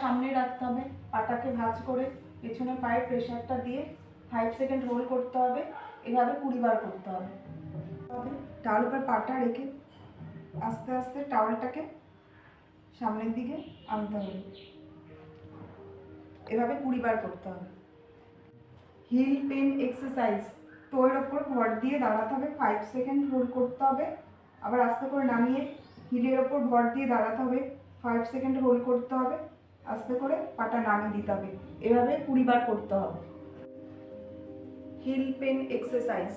সামনেই রাখতে হবে, পাটাকে ভাঁজ করে পেছনে পায়ের প্রেশারটা দিয়ে 5 সেকেন্ড হোল্ড করতে হবে। এভাবে 20 বার করতে হবে। টাওয়াল উপর পাটা রেখে আস্তে আস্তে টাওয়ালটাকে সামনের দিকে আনতে হবে। এভাবে 20 বার করতে হবে। হিল পেন এক্সারসাইজ, টোয়ের ওপর ভর দিয়ে দাঁড়াতে হবে, 5 সেকেন্ড হোল্ড করতে হবে। আবার আস্তে করে নামিয়ে হিলের ওপর ভর দিয়ে দাঁড়াতে হবে, 5 সেকেন্ড হোল্ড করতে হবে। আস্তে করে পাটা নামিয়ে দিতে হবে। এভাবে 20 বার করতে হবে। Heel pain exercise.